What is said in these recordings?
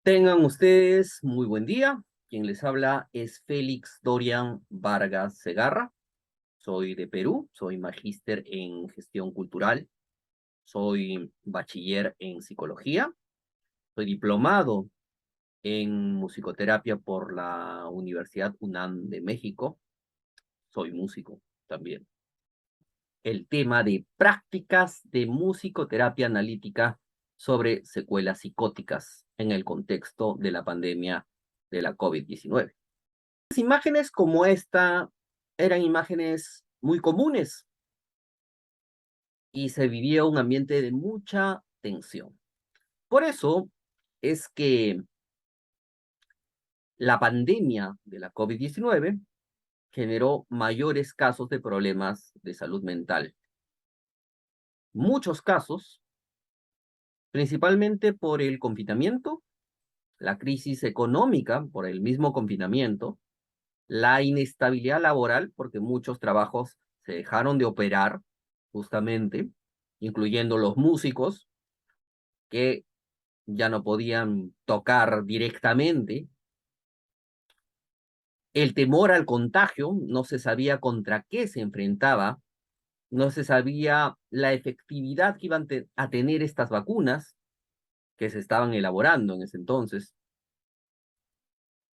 Tengan ustedes muy buen día. Quien les habla es Félix Dorian Vargas Segarra. Soy de Perú, soy magíster en gestión cultural, soy bachiller en psicología, soy diplomado en musicoterapia por la Universidad UNAM de México, soy músico también. El tema de prácticas de musicoterapia analítica sobre secuelas psicóticas en el contexto de la pandemia de la COVID-19. Las imágenes como esta eran imágenes muy comunes y se vivía un ambiente de mucha tensión. Por eso es que la pandemia de la COVID-19 generó mayores casos de problemas de salud mental. Muchos casos, principalmente por el confinamiento, la crisis económica por el mismo confinamiento, la inestabilidad laboral, porque muchos trabajos se dejaron de operar, justamente, incluyendo los músicos, que ya no podían tocar directamente. El temor al contagio, no se sabía contra qué se enfrentaba, no se sabía la efectividad que iban a tener estas vacunas que se estaban elaborando en ese entonces.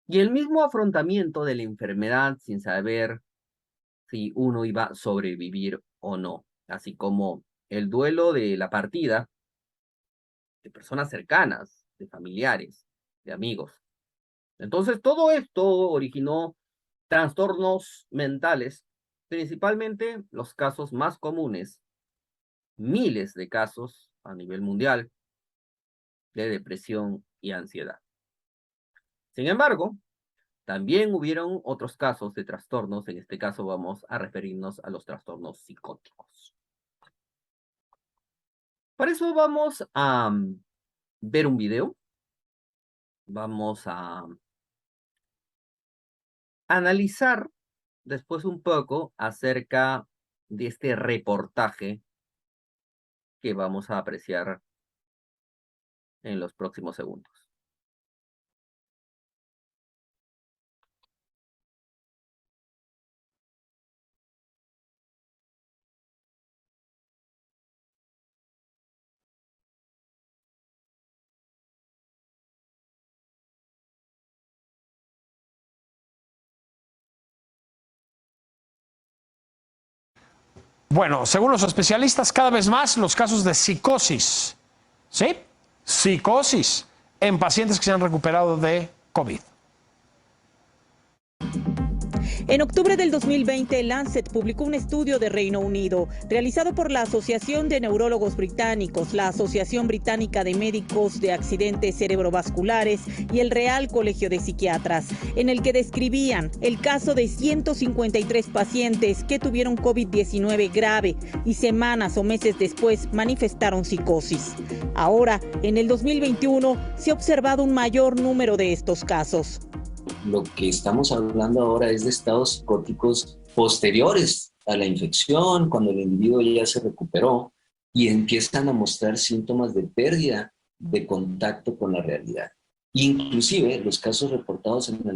Y el mismo afrontamiento de la enfermedad sin saber si uno iba a sobrevivir o no, así como el duelo de la partida de personas cercanas, de familiares, de amigos. Entonces, todo esto originó trastornos mentales, principalmente los casos más comunes, miles de casos a nivel mundial de depresión y ansiedad. Sin embargo, también hubieron otros casos de trastornos, en este caso vamos a referirnos a los trastornos psicóticos. Para eso vamos a ver un video, vamos a analizar después un poco acerca de este reportaje que vamos a apreciar en los próximos segundos. Bueno, según los especialistas, cada vez más los casos de psicosis, ¿sí? Psicosis en pacientes que se han recuperado de COVID. En octubre del 2020, Lancet publicó un estudio de Reino Unido realizado por la Asociación de Neurólogos Británicos, la Asociación Británica de Médicos de Accidentes Cerebrovasculares y el Real Colegio de Psiquiatras, en el que describían el caso de 153 pacientes que tuvieron COVID-19 grave y semanas o meses después manifestaron psicosis. Ahora, en el 2021, se ha observado un mayor número de estos casos. Lo que estamos hablando ahora es de estados psicóticos posteriores a la infección, cuando el individuo ya se recuperó y empiezan a mostrar síntomas de pérdida de contacto con la realidad. Inclusive, los casos reportados en la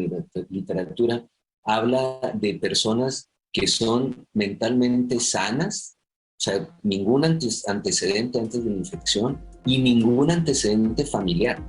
literatura habla de personas que son mentalmente sanas, o sea, ningún antecedente antes de la infección y ningún antecedente familiar.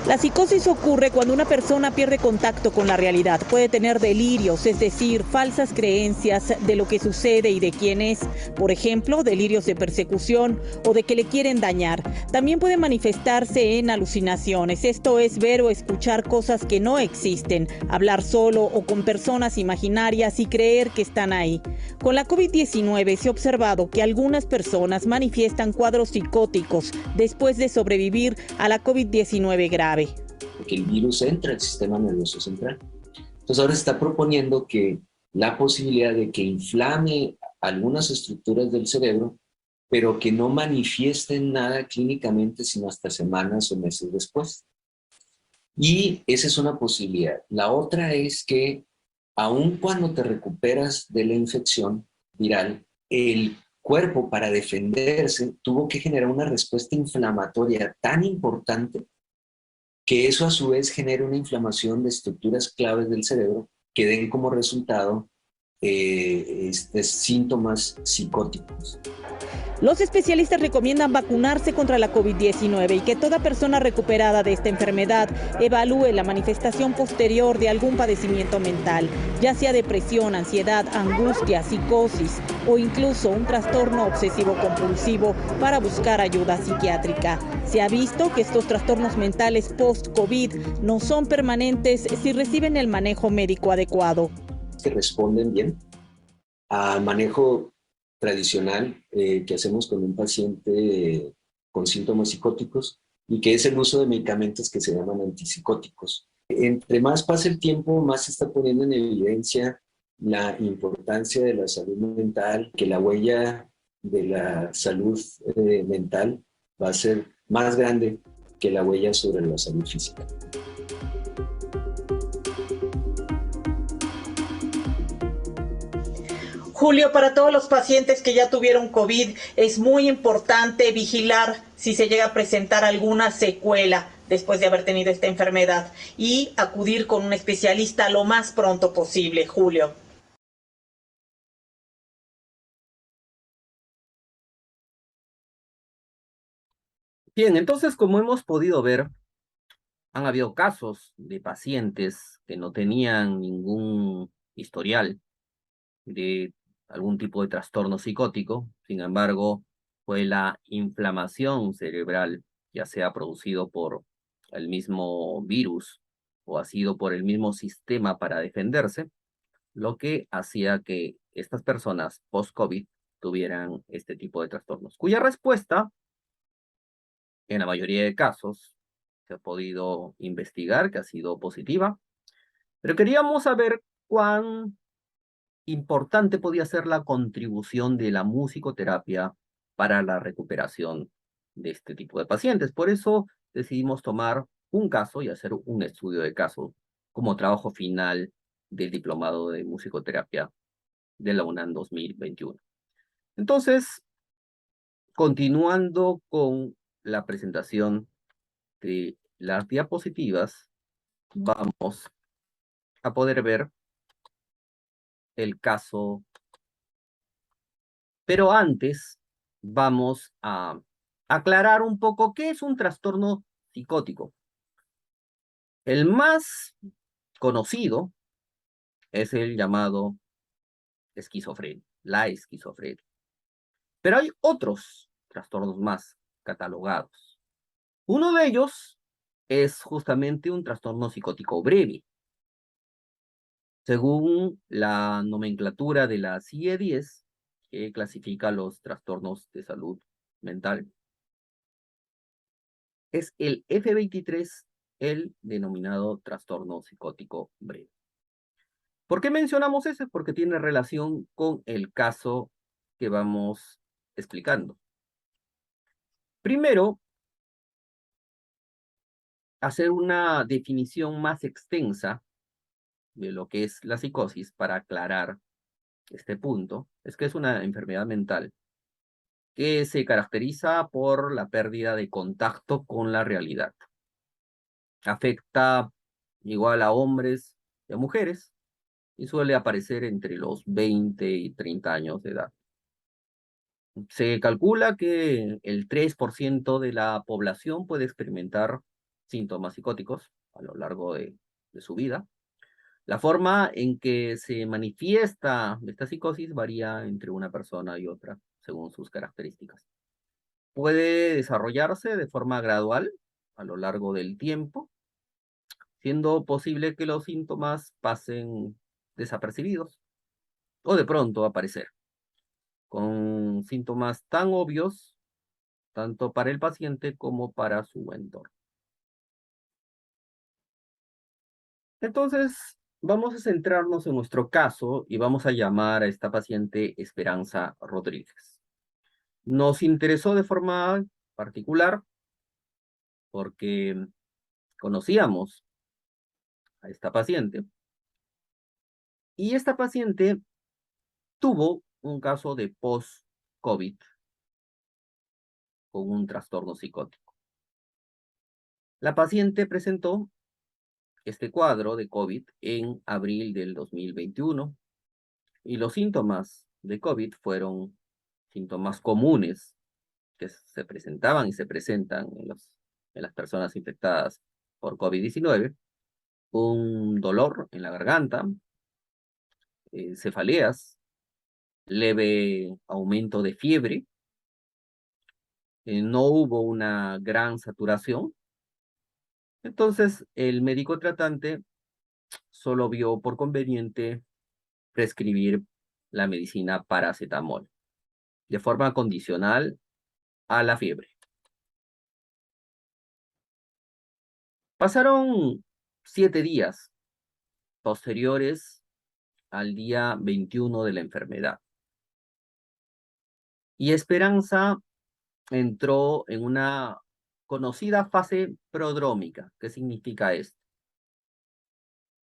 La psicosis ocurre cuando una persona pierde contacto con la realidad. Puede tener delirios, es decir, falsas creencias de lo que sucede y de quién es. Por ejemplo, delirios de persecución o de que le quieren dañar. También puede manifestarse en alucinaciones. Esto es ver o escuchar cosas que no existen, hablar solo o con personas imaginarias y creer que están ahí. Con la COVID-19 se ha observado que algunas personas manifiestan cuadros psicóticos después de sobrevivir a la COVID-19 grave. Porque el virus entra al sistema nervioso central. Entonces ahora se está proponiendo que la posibilidad de que inflame algunas estructuras del cerebro, pero que no manifiesten nada clínicamente sino hasta semanas o meses después. Y esa es una posibilidad. La otra es que aun cuando te recuperas de la infección viral, el cuerpo para defenderse tuvo que generar una respuesta inflamatoria tan importante que eso a su vez genera una inflamación de estructuras claves del cerebro que den como resultado síntomas psicóticos. Los especialistas recomiendan vacunarse contra la COVID-19 y que toda persona recuperada de esta enfermedad evalúe la manifestación posterior de algún padecimiento mental, ya sea depresión, ansiedad, angustia, psicosis o incluso un trastorno obsesivo-compulsivo para buscar ayuda psiquiátrica. Se ha visto que estos trastornos mentales post-COVID no son permanentes si reciben el manejo médico adecuado. Que responden bien al manejo tradicional que hacemos con un paciente con síntomas psicóticos y que es el uso de medicamentos que se llaman antipsicóticos. Entre más pasa el tiempo, más se está poniendo en evidencia la importancia de la salud mental, que la huella de la salud mental va a ser más grande que la huella sobre la salud física. Julio, para todos los pacientes que ya tuvieron COVID, es muy importante vigilar si se llega a presentar alguna secuela después de haber tenido esta enfermedad y acudir con un especialista lo más pronto posible, Julio. Bien, entonces, como hemos podido ver, han habido casos de pacientes que no tenían ningún historial de algún tipo de trastorno psicótico. Sin embargo, fue la inflamación cerebral, ya sea producido por el mismo virus o ha sido por el mismo sistema para defenderse, lo que hacía que estas personas post-COVID tuvieran este tipo de trastornos, cuya respuesta, en la mayoría de casos, se ha podido investigar que ha sido positiva, pero queríamos saber cuán importante podía ser la contribución de la musicoterapia para la recuperación de este tipo de pacientes. Por eso decidimos tomar un caso y hacer un estudio de caso como trabajo final del diplomado de musicoterapia de la UNAM 2021. Entonces, continuando con la presentación de las diapositivas, vamos a poder ver el caso. Pero antes vamos a aclarar un poco qué es un trastorno psicótico. El más conocido es el llamado esquizofrenia, la esquizofrenia. Pero hay otros trastornos más catalogados. Uno de ellos es justamente un trastorno psicótico breve. Según la nomenclatura de la CIE-10, que clasifica los trastornos de salud mental, es el F23, el denominado trastorno psicótico breve. ¿Por qué mencionamos ese? Porque tiene relación con el caso que vamos explicando. Primero, hacer una definición más extensa de lo que es la psicosis para aclarar este punto, es que es una enfermedad mental que se caracteriza por la pérdida de contacto con la realidad. Afecta igual a hombres y a mujeres y suele aparecer entre los 20 y 30 años de edad. Se calcula que el 3% de la población puede experimentar síntomas psicóticos a lo largo de su vida. La forma en que se manifiesta esta psicosis varía entre una persona y otra, según sus características. Puede desarrollarse de forma gradual a lo largo del tiempo, siendo posible que los síntomas pasen desapercibidos o de pronto aparecer, con síntomas tan obvios, tanto para el paciente como para su entorno. Entonces, vamos a centrarnos en nuestro caso y vamos a llamar a esta paciente Esperanza Rodríguez. Nos interesó de forma particular porque conocíamos a esta paciente y esta paciente tuvo un caso de post-COVID con un trastorno psicótico. La paciente presentó este cuadro de COVID en abril del 2021 y los síntomas de COVID fueron síntomas comunes que se presentaban y se presentan en las personas infectadas por COVID-19, un dolor en la garganta, cefaleas, leve aumento de fiebre, no hubo una gran saturación. Entonces, el médico tratante solo vio por conveniente prescribir la medicina paracetamol de forma condicional a la fiebre. Pasaron 7 días posteriores al día 21 de la enfermedad y Esperanza entró en una conocida fase prodrómica. ¿Qué significa esto?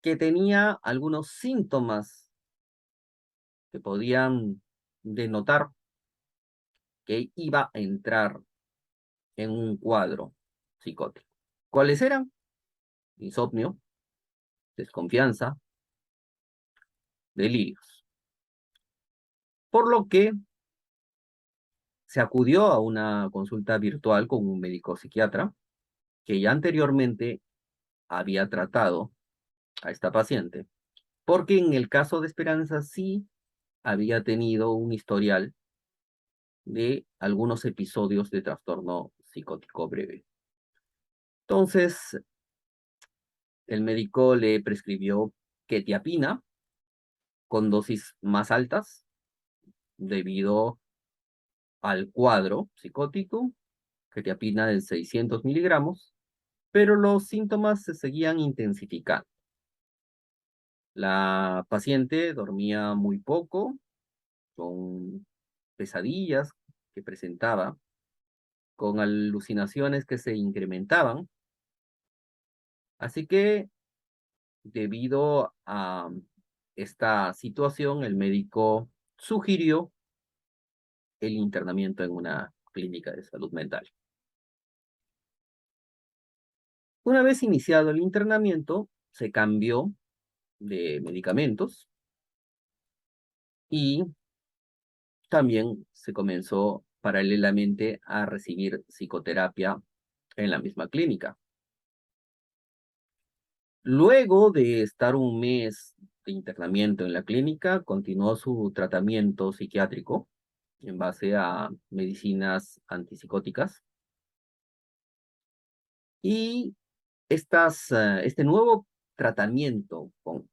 Que tenía algunos síntomas que podían denotar que iba a entrar en un cuadro psicótico. ¿Cuáles eran? Insomnio, desconfianza, delirios. Por lo que se acudió a una consulta virtual con un médico psiquiatra que ya anteriormente había tratado a esta paciente, porque en el caso de Esperanza sí había tenido un historial de algunos episodios de trastorno psicótico breve. Entonces, el médico le prescribió quetiapina con dosis más altas debido al cuadro psicótico, quetiapina de 600 miligramos, pero los síntomas se seguían intensificando. La paciente dormía muy poco, con pesadillas que presentaba, con alucinaciones que se incrementaban. Así que, debido a esta situación, el médico sugirió el internamiento en una clínica de salud mental. Una vez iniciado el internamiento, se cambió de medicamentos y también se comenzó paralelamente a recibir psicoterapia en la misma clínica. Luego de estar un mes de internamiento en la clínica, continuó su tratamiento psiquiátrico en base a medicinas antipsicóticas y este nuevo tratamiento con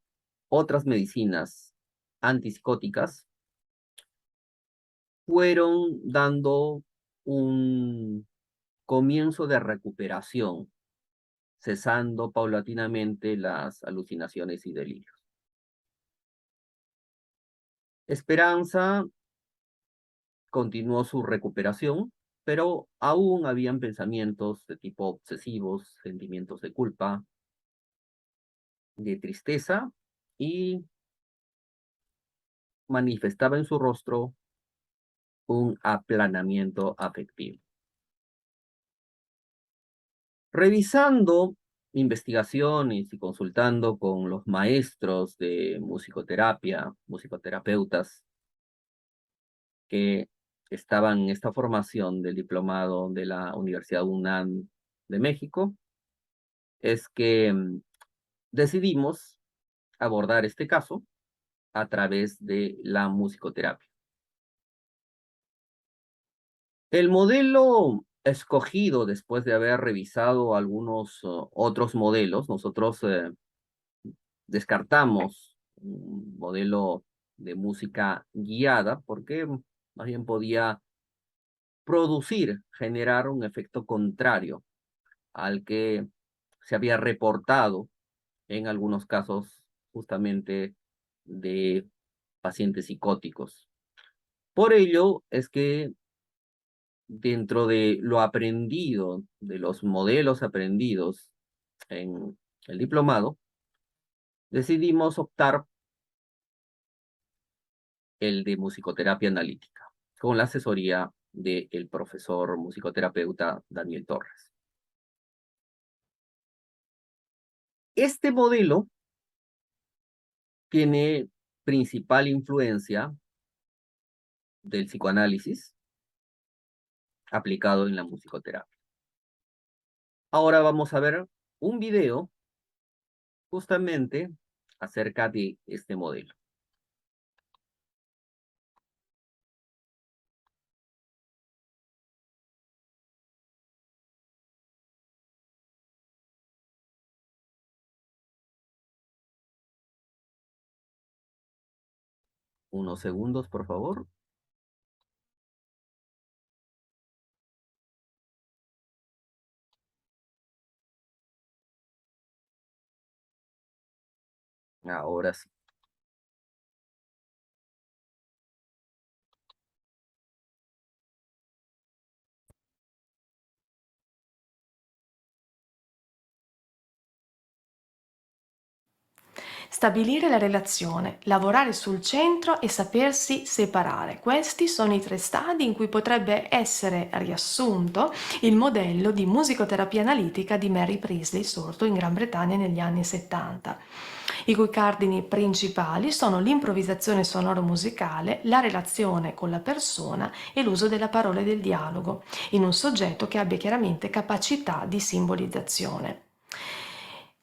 otras medicinas antipsicóticas fueron dando un comienzo de recuperación, cesando paulatinamente las alucinaciones y delirios. Esperanza continuó su recuperación, pero aún habían pensamientos de tipo obsesivos, sentimientos de culpa, de tristeza, y manifestaba en su rostro un aplanamiento afectivo. Revisando investigaciones y consultando con los maestros de musicoterapia, musicoterapeutas, que estaban en esta formación del diplomado de la Universidad UNAM de México, es que decidimos abordar este caso a través de la musicoterapia. El modelo escogido después de haber revisado algunos otros modelos, nosotros descartamos un modelo de música guiada porque más bien podía generar un efecto contrario al que se había reportado en algunos casos justamente de pacientes psicóticos. Por ello es que dentro de lo aprendido, de los modelos aprendidos en el diplomado, decidimos optar el de musicoterapia analítica, con la asesoría del profesor musicoterapeuta Daniel Torres. Este modelo tiene principal influencia del psicoanálisis aplicado en la musicoterapia. Ahora vamos a ver un video justamente acerca de este modelo. Unos segundos, por favor. Ahora sí. Stabilire la relazione, lavorare sul centro e sapersi separare. Questi sono i 3 stadi in cui potrebbe essere riassunto il modello di musicoterapia analitica di Mary Priestley, sorto in Gran Bretagna negli anni 70, i cui cardini principali sono l'improvvisazione sonoro-musicale, la relazione con la persona e l'uso della parola e del dialogo, in un soggetto che abbia chiaramente capacità di simbolizzazione.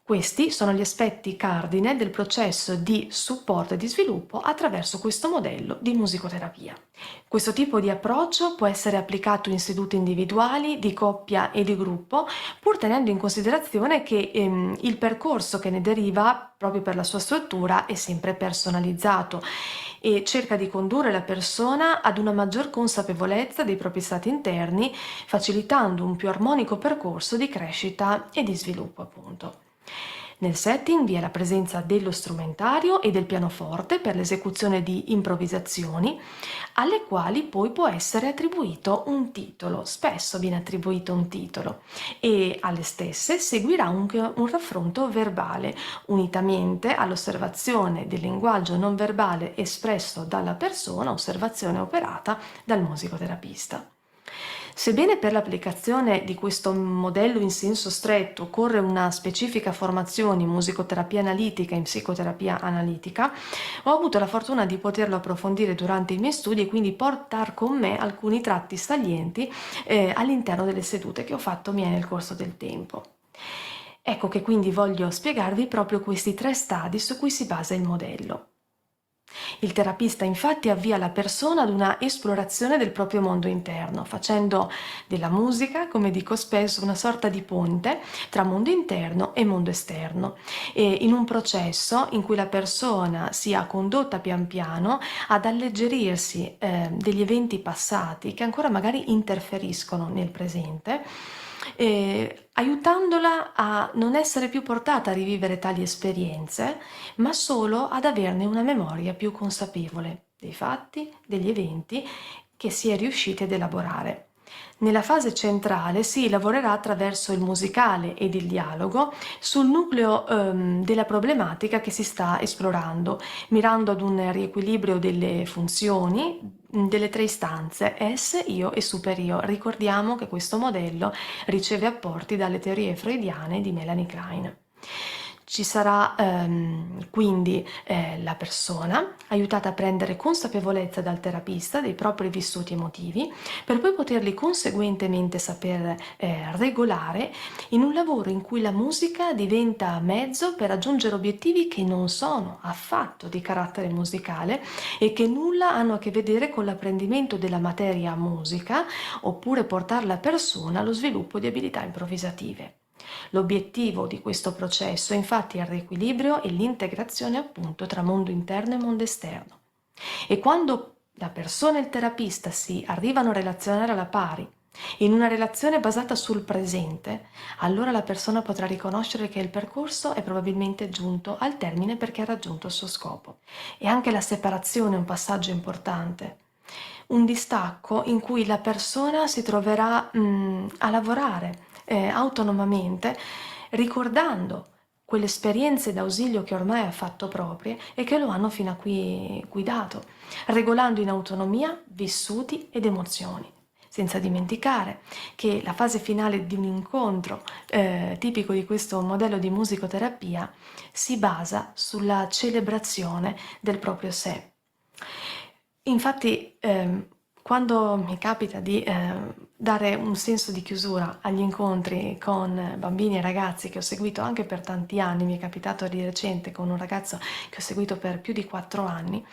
Questi sono gli aspetti cardine del processo di supporto e di sviluppo attraverso questo modello di musicoterapia. Questo tipo di approccio può essere applicato in sedute individuali, di coppia e di gruppo, pur tenendo in considerazione che il percorso che ne deriva, proprio per la sua struttura, è sempre personalizzato e cerca di condurre la persona ad una maggior consapevolezza dei propri stati interni, facilitando un più armonico percorso di crescita e di sviluppo, appunto. Nel setting vi è la presenza dello strumentario e del pianoforte per l'esecuzione di improvvisazioni, alle quali poi può essere attribuito un titolo, spesso viene attribuito un titolo, e alle stesse seguirà anche un raffronto verbale, unitamente all'osservazione del linguaggio non verbale espresso dalla persona, osservazione operata dal musicoterapista. Sebbene per l'applicazione di questo modello in senso stretto occorre una specifica formazione in musicoterapia analitica e in psicoterapia analitica, ho avuto la fortuna di poterlo approfondire durante i miei studi e quindi portare con me alcuni tratti salienti all'interno delle sedute che ho fatto mie nel corso del tempo. Ecco che quindi voglio spiegarvi proprio questi 3 stadi su cui si basa il modello. Il terapista infatti avvia la persona ad una esplorazione del proprio mondo interno, facendo della musica, come dico spesso, una sorta di ponte tra mondo interno e mondo esterno, e in un processo in cui la persona sia condotta pian piano ad alleggerirsi degli eventi passati che ancora magari interferiscono nel presente, aiutandola a non essere più portata a rivivere tali esperienze, ma solo ad averne una memoria più consapevole dei fatti, degli eventi che si è riusciti ad elaborare. Nella fase centrale si lavorerà attraverso il musicale ed il dialogo sul nucleo della problematica che si sta esplorando, mirando ad un riequilibrio delle funzioni delle 3 istanze, es, io e superio. Ricordiamo che questo modello riceve apporti dalle teorie freudiane di Melanie Klein. Ci sarà quindi la persona aiutata a prendere consapevolezza dal terapista dei propri vissuti emotivi per poi poterli conseguentemente saper regolare in un lavoro in cui la musica diventa mezzo per raggiungere obiettivi che non sono affatto di carattere musicale e che nulla hanno a che vedere con l'apprendimento della materia musica oppure portare la persona allo sviluppo di abilità improvvisative. L'obiettivo di questo processo è infatti il riequilibrio e l'integrazione appunto tra mondo interno e mondo esterno. E quando la persona e il terapista si arrivano a relazionare alla pari, in una relazione basata sul presente, allora la persona potrà riconoscere che il percorso è probabilmente giunto al termine perché ha raggiunto il suo scopo. E anche la separazione è un passaggio importante. Un distacco in cui la persona si troverà a lavorare autonomamente, ricordando quelle esperienze d'ausilio che ormai ha fatto proprie e che lo hanno fino a qui guidato, regolando in autonomia vissuti ed emozioni, senza dimenticare che la fase finale di un incontro tipico di questo modello di musicoterapia si basa sulla celebrazione del proprio sé. Infatti, quando mi capita di dare un senso di chiusura agli incontri con bambini e ragazzi che ho seguito anche per tanti anni, mi è capitato di recente con un ragazzo che ho seguito per più di 4 anni,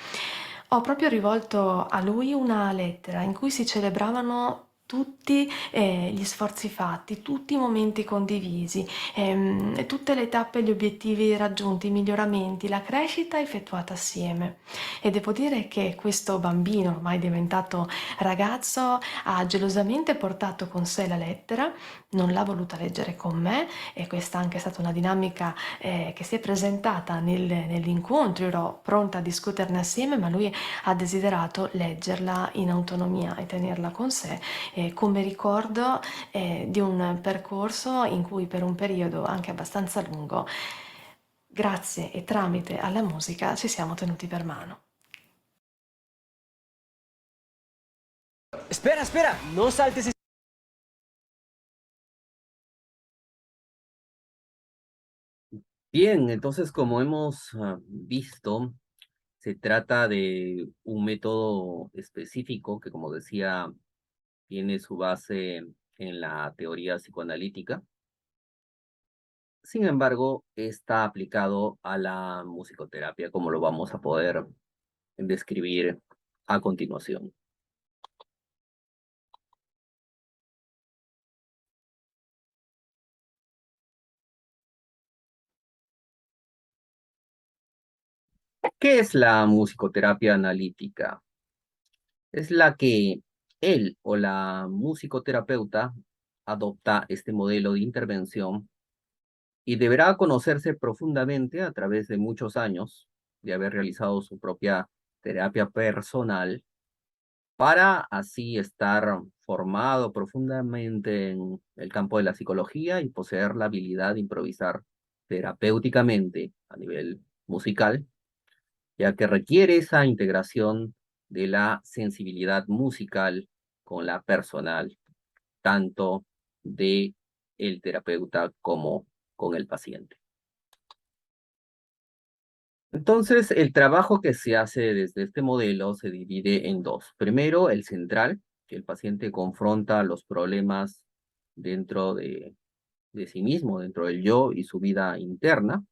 ho proprio rivolto a lui una lettera in cui si celebravano tutti gli sforzi fatti, tutti i momenti condivisi, tutte le tappe e gli obiettivi raggiunti, i miglioramenti, la crescita effettuata assieme. E devo dire che questo bambino, ormai diventato ragazzo, ha gelosamente portato con sé la lettera, non l'ha voluta leggere con me e questa anche è stata una dinamica che si è presentata nell'incontro, ero pronta a discuterne assieme, ma lui ha desiderato leggerla in autonomia e tenerla con sé come ricordo di un percorso in cui per un periodo anche abbastanza lungo, grazie e tramite alla musica, ci siamo tenuti per mano. Espera, espera, no saltes. Bien, entonces como hemos visto, se trata de un método específico que, como decía, tiene su base en la teoría psicoanalítica. Sin embargo, está aplicado a la musicoterapia, como lo vamos a poder describir a continuación. ¿Qué es la musicoterapia analítica? Es la que él o la musicoterapeuta adopta este modelo de intervención y deberá conocerse profundamente a través de muchos años de haber realizado su propia terapia personal para así estar formado profundamente en el campo de la psicología y poseer la habilidad de improvisar terapéuticamente a nivel musical, ya que requiere esa integración de la sensibilidad musical con la personal, tanto de el terapeuta como con el paciente. Entonces, el trabajo que se hace desde este modelo se divide en dos. Primero, el central, que el paciente confronta los problemas dentro de sí mismo, dentro del yo y su vida interna.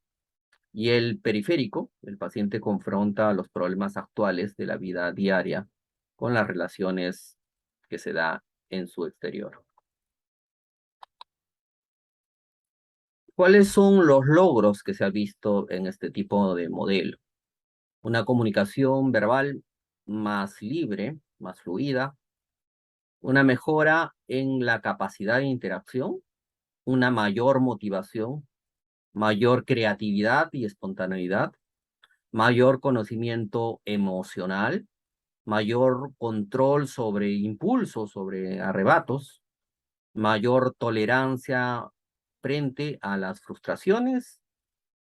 Y el periférico, el paciente confronta los problemas actuales de la vida diaria con las relaciones que se da en su exterior. ¿Cuáles son los logros que se ha visto en este tipo de modelo? Una comunicación verbal más libre, más fluida, una mejora en la capacidad de interacción, una mayor motivación, mayor creatividad y espontaneidad, mayor conocimiento emocional, mayor control sobre impulsos, sobre arrebatos, mayor tolerancia frente a las frustraciones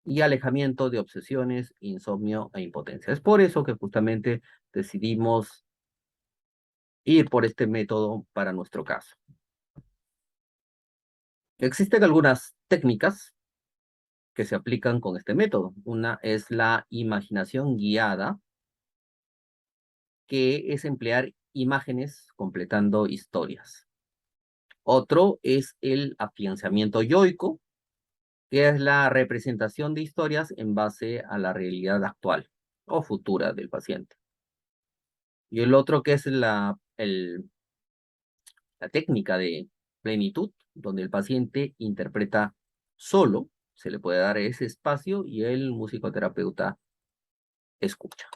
y alejamiento de obsesiones, insomnio e impotencia. Es por eso que justamente decidimos ir por este método para nuestro caso. Existen algunas técnicas que se aplican con este método. Una es la imaginación guiada, que es emplear imágenes completando historias. Otro es el afianzamiento yoico, que es la representación de historias en base a la realidad actual o futura del paciente. Y el otro que es la técnica de plenitud, donde el paciente interpreta solo, se le puede dar ese espacio y el musicoterapeuta escucha.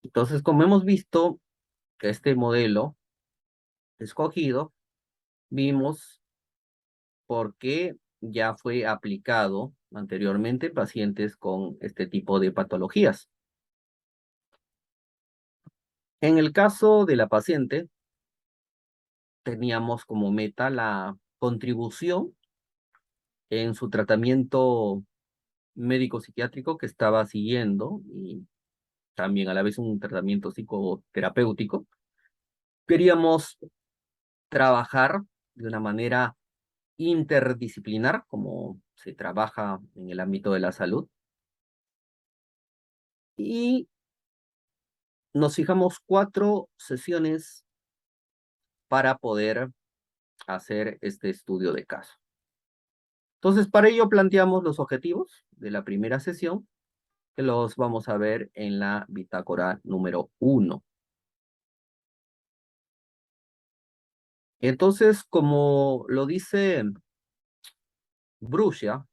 Entonces, como hemos visto que este modelo escogido, vimos por qué ya fue aplicado anteriormente en pacientes con este tipo de patologías. En el caso de la paciente, teníamos como meta la contribución en su tratamiento médico-psiquiátrico que estaba siguiendo y también a la vez un tratamiento psicoterapéutico. Queríamos trabajar de una manera interdisciplinar, como se trabaja en el ámbito de la salud, y nos fijamos 4 sesiones para poder hacer este estudio de caso. Entonces, para ello planteamos los objetivos de la primera sesión, que los vamos a ver en la bitácora número 1. Entonces, como lo dice Brucia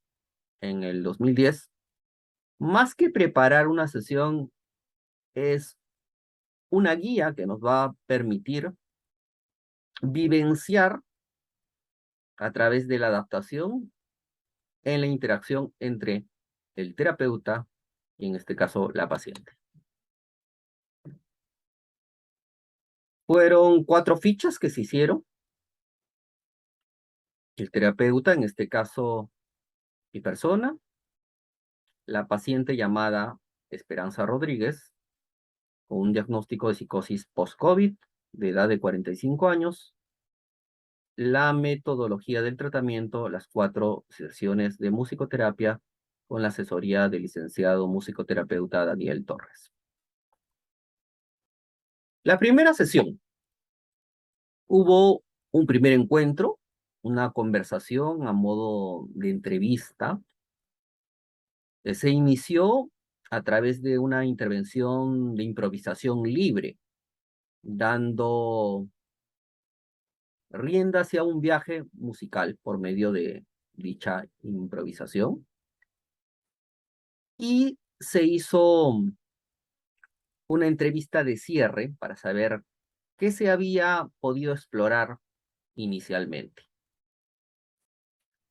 en el 2010, más que preparar una sesión, es una guía que nos va a permitir vivenciar a través de la adaptación en la interacción entre el terapeuta y, en este caso, la paciente. Fueron 4 fichas que se hicieron. El terapeuta, en este caso, mi persona, la paciente llamada Esperanza Rodríguez, con un diagnóstico de psicosis post-COVID, de edad de 45 años, la metodología del tratamiento, las 4 sesiones de musicoterapia con la asesoría del licenciado musicoterapeuta Daniel Torres. La primera sesión, hubo un primer encuentro, una conversación a modo de entrevista. Se inició a través de una intervención de improvisación libre, dando rienda hacia un viaje musical por medio de dicha improvisación. Y se hizo una entrevista de cierre para saber qué se había podido explorar inicialmente.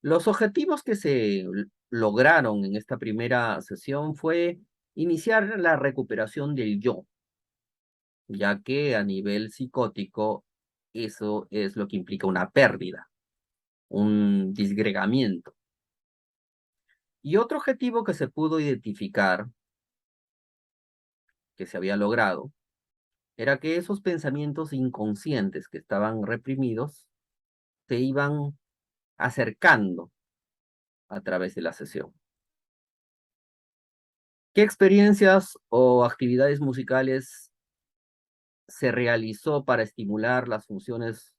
Los objetivos que se lograron en esta primera sesión fue iniciar la recuperación del yo, ya que a nivel psicótico eso es lo que implica una pérdida, un disgregamiento. Y otro objetivo que se pudo identificar, que se había logrado, era que esos pensamientos inconscientes que estaban reprimidos se iban acercando a través de la sesión. ¿Qué experiencias o actividades musicales se realizó para estimular las funciones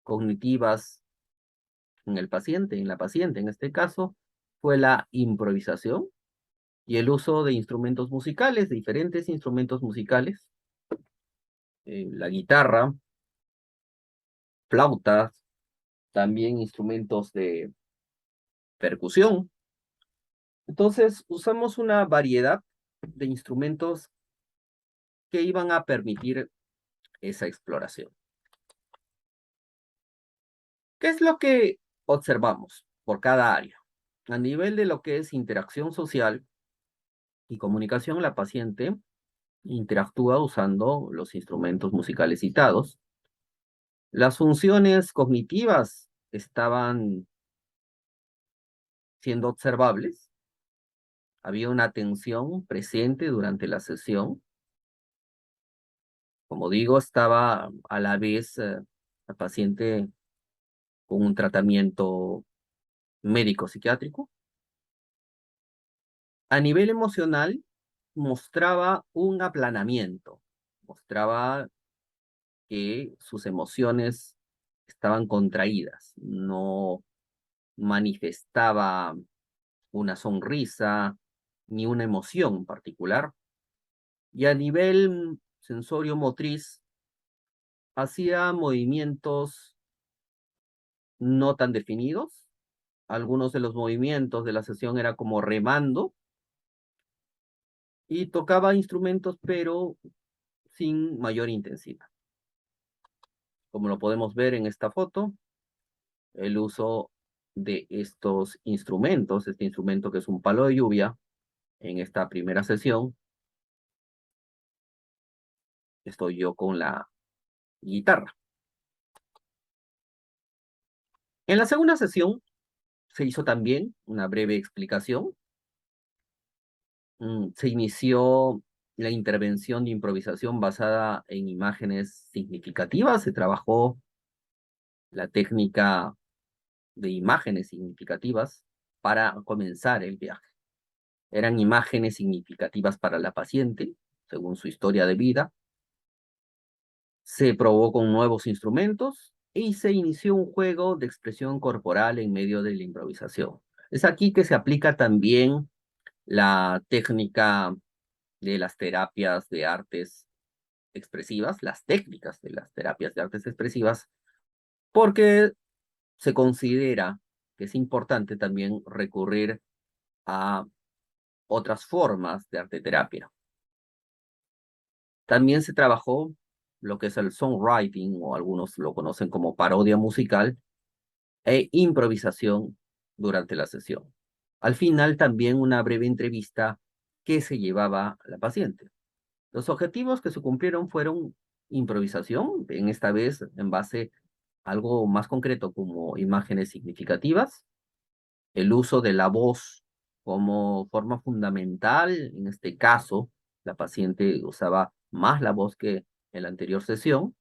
cognitivas en el paciente, en la paciente? En este caso, fue la improvisación y el uso de instrumentos musicales, de diferentes instrumentos musicales, la guitarra, flautas, también instrumentos de percusión. Entonces, usamos una variedad de instrumentos que iban a permitir esa exploración. ¿Qué es lo que observamos por cada área? A nivel de lo que es interacción social y comunicación, la paciente interactúa usando los instrumentos musicales citados. Las funciones cognitivas estaban siendo observables. Había una atención presente durante la sesión. Como digo, estaba a la vez la paciente con un tratamiento médico-psiquiátrico. A nivel emocional, mostraba un aplanamiento, mostraba que sus emociones estaban contraídas, no manifestaba una sonrisa ni una emoción en particular. Y a nivel sensorio-motriz, hacía movimientos no tan definidos. Algunos de los movimientos de la sesión era como remando, y tocaba instrumentos, pero sin mayor intensidad. Como lo podemos ver en esta foto, el uso de estos instrumentos, este instrumento que es un palo de lluvia, en esta primera sesión, estoy yo con la guitarra. En la segunda sesión se hizo también una breve explicación. Se inició la intervención de improvisación basada en imágenes significativas. Se trabajó la técnica de imágenes significativas para comenzar el viaje. Eran imágenes significativas para la paciente, según su historia de vida. Se probó con nuevos instrumentos y se inició un juego de expresión corporal en medio de la improvisación. Es aquí que se aplica también la técnica de las terapias de artes expresivas, las técnicas de las terapias de artes expresivas, porque se considera que es importante también recurrir a otras formas de arteterapia. También se trabajó lo que es el songwriting, o algunos lo conocen como parodia musical, e improvisación durante la sesión. Al final, también una breve entrevista que se llevaba a la paciente. Los objetivos que se cumplieron fueron improvisación, en esta vez en base a algo más concreto como imágenes significativas, el uso de la voz como forma fundamental. En este caso, la paciente usaba más la voz que en la anterior sesión,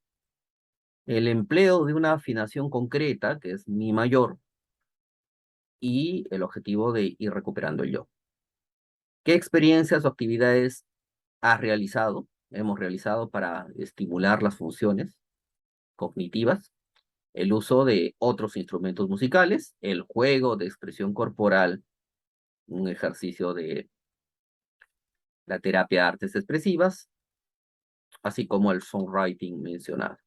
el empleo de una afinación concreta, que es mi mayor, y el objetivo de ir recuperando el yo. ¿Qué experiencias o actividades hemos realizado para estimular las funciones cognitivas? El uso de otros instrumentos musicales, el juego de expresión corporal, un ejercicio de la terapia de artes expresivas, así como el songwriting mencionado.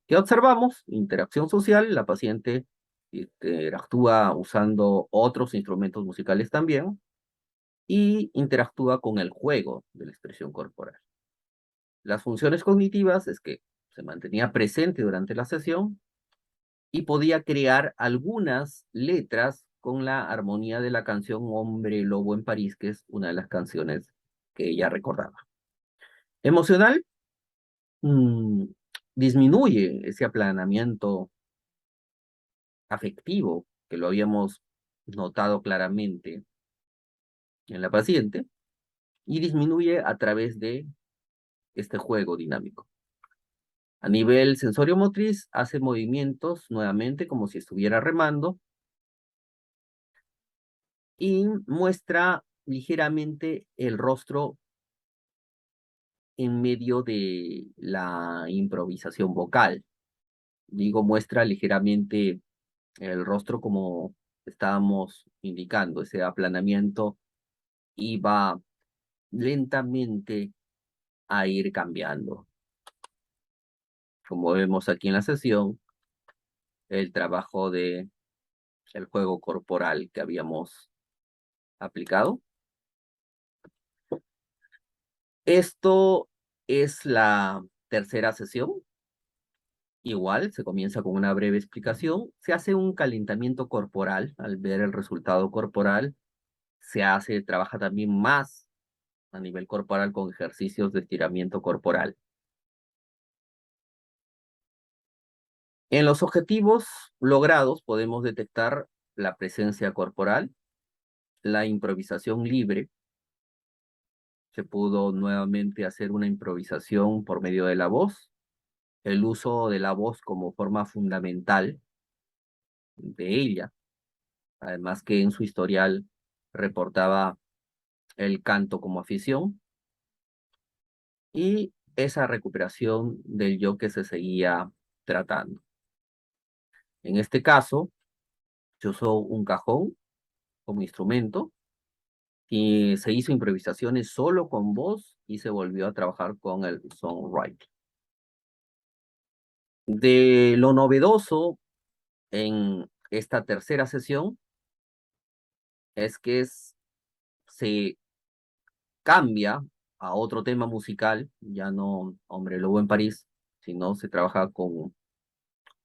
¿Qué observamos? Interacción social. La paciente interactúa usando otros instrumentos musicales también y interactúa con el juego de la expresión corporal. Las funciones cognitivas es que se mantenía presente durante la sesión y podía crear algunas letras con la armonía de la canción Hombre Lobo en París, que es una de las canciones que ella recordaba. Emocional, disminuye ese aplanamiento afectivo que lo habíamos notado claramente en la paciente y disminuye a través de este juego dinámico. A nivel sensorio-motriz, hace movimientos nuevamente como si estuviera remando y muestra ligeramente el rostro en medio de la improvisación vocal. Digo, muestra ligeramente el rostro como estábamos indicando, ese aplanamiento iba lentamente a ir cambiando. Como vemos aquí en la sesión, el trabajo de el juego corporal que habíamos aplicado. Esto es la tercera sesión. Igual, se comienza con una breve explicación, se hace un calentamiento corporal. Al ver el resultado corporal, trabaja también más a nivel corporal con ejercicios de estiramiento corporal. En los objetivos logrados podemos detectar la presencia corporal, la improvisación libre. Se pudo nuevamente hacer una improvisación por medio de la voz, el uso de la voz como forma fundamental de ella, además que en su historial reportaba el canto como afición, y esa recuperación del yo que se seguía tratando. En este caso, se usó un cajón como instrumento y se hizo improvisaciones solo con voz y se volvió a trabajar con el songwriting. De lo novedoso en esta tercera sesión es que se cambia a otro tema musical, ya no Hombre Lobo en París, sino se trabaja con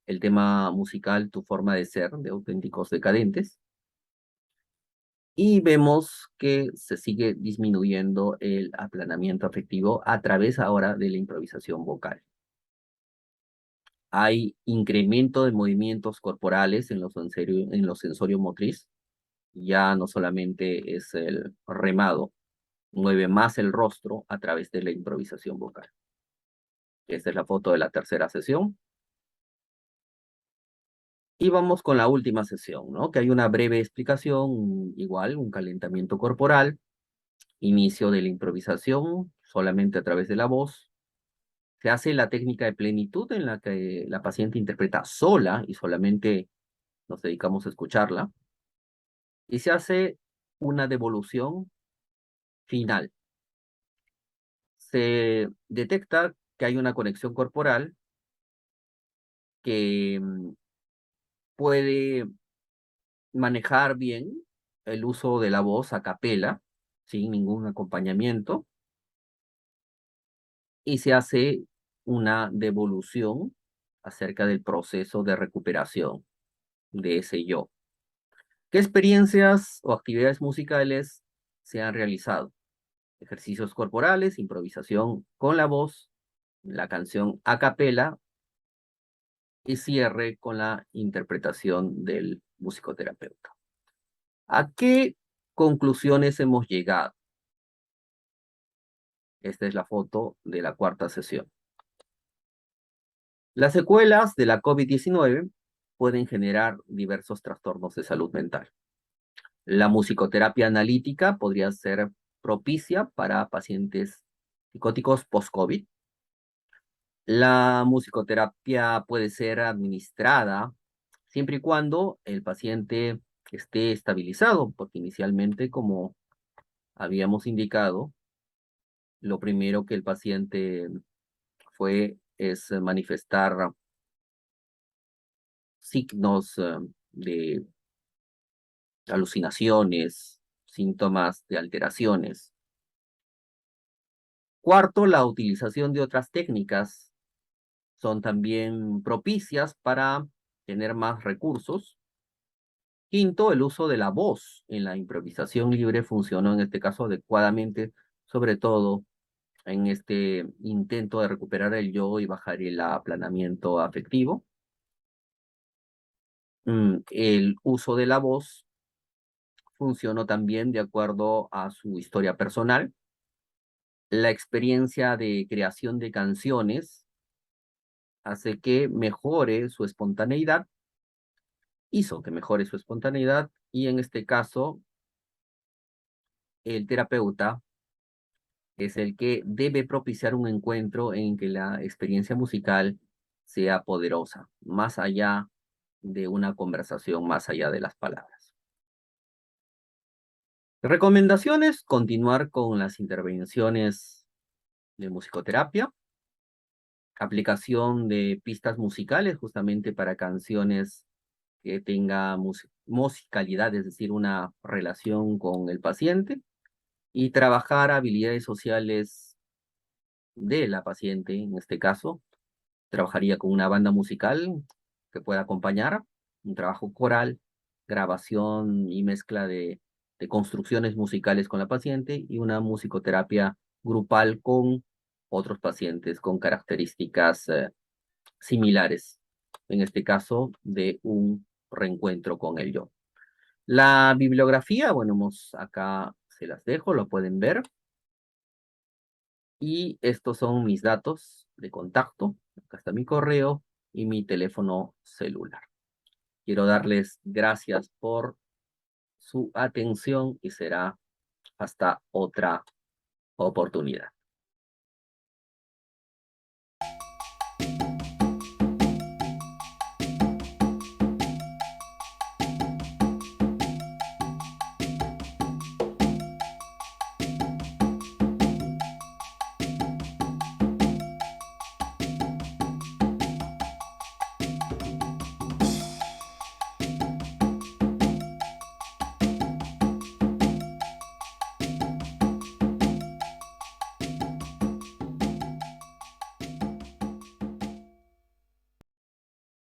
el tema musical Tu Forma de Ser, de Auténticos Decadentes, y vemos que se sigue disminuyendo el aplanamiento afectivo a través ahora de la improvisación vocal. Hay incremento de movimientos corporales en lo sensorio motriz, ya no solamente es el remado, mueve más el rostro a través de la improvisación vocal. Esta es la foto de la tercera sesión. Y vamos con la última sesión, ¿no? Que hay una breve explicación, igual, un calentamiento corporal, inicio de la improvisación, solamente a través de la voz. Se hace la técnica de plenitud en la que la paciente interpreta sola y solamente nos dedicamos a escucharla. Y se hace una devolución final. Se detecta que hay una conexión corporal que puede manejar bien el uso de la voz a capela, sin ningún acompañamiento, y se hace una devolución acerca del proceso de recuperación de ese yo. ¿Qué experiencias o actividades musicales se han realizado? Ejercicios corporales, improvisación con la voz, la canción a capela y cierre con la interpretación del musicoterapeuta. ¿A qué conclusiones hemos llegado? Esta es la foto de la cuarta sesión. Las secuelas de la COVID-19 pueden generar diversos trastornos de salud mental. La musicoterapia analítica podría ser propicia para pacientes psicóticos post-COVID. La musicoterapia puede ser administrada siempre y cuando el paciente esté estabilizado, porque inicialmente, como habíamos indicado, lo primero que el paciente es manifestar signos de alucinaciones, síntomas de alteraciones. Cuarto, la utilización de otras técnicas son también propicias para tener más recursos. Quinto, el uso de la voz en la improvisación libre funcionó en este caso adecuadamente, sobre todo en este intento de recuperar el yo y bajar el aplanamiento afectivo. El uso de la voz funcionó también de acuerdo a su historia personal. La experiencia de creación de canciones hace que mejore su espontaneidad, hizo que mejore su espontaneidad, y en este caso, el terapeuta es el que debe propiciar un encuentro en que la experiencia musical sea poderosa, más allá de una conversación, más allá de las palabras. Recomendaciones: continuar con las intervenciones de musicoterapia, aplicación de pistas musicales justamente para canciones que tenga musicalidad, es decir, una relación con el paciente, y trabajar habilidades sociales de la paciente. En este caso, trabajaría con una banda musical que pueda acompañar, un trabajo coral, grabación y mezcla de construcciones musicales con la paciente, y una musicoterapia grupal con otros pacientes con características similares, en este caso de un reencuentro con el yo. La bibliografía, bueno, acá se las dejo, lo pueden ver. Y estos son mis datos de contacto. Acá está mi correo y mi teléfono celular. Quiero darles gracias por su atención y será hasta otra oportunidad.